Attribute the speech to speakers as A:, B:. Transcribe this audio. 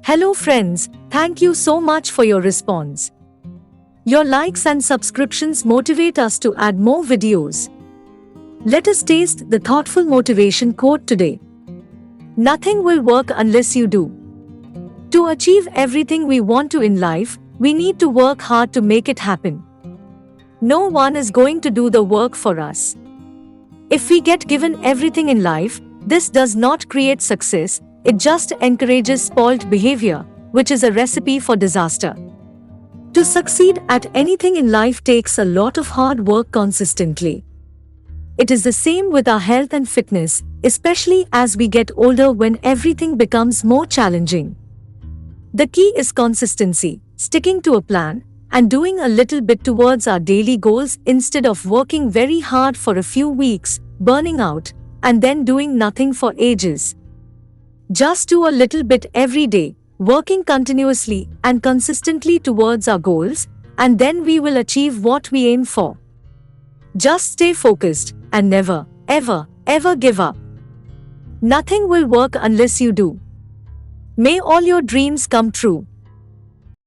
A: Hello friends, thank you so much for your response. Your likes and subscriptions motivate us to add more videos. Let us taste the thoughtful motivation quote today. Nothing will work unless you do. To achieve everything we want to in life, we need to work hard to make it happen. No one is going to do the work for us. If we get given everything in life, this does not create success, it just encourages spoiled behavior, which is a recipe for disaster. To succeed at anything in life takes a lot of hard work consistently. It is the same with our health and fitness, especially as we get older when everything becomes more challenging. The key is consistency, sticking to a plan, and doing a little bit towards our daily goals instead of working very hard for a few weeks, burning out, and then doing nothing for ages. Just do a little bit every day, working continuously and consistently towards our goals, and then we will achieve what we aim for. Just stay focused and never, ever give up. Nothing will work unless you do. May all your dreams come true.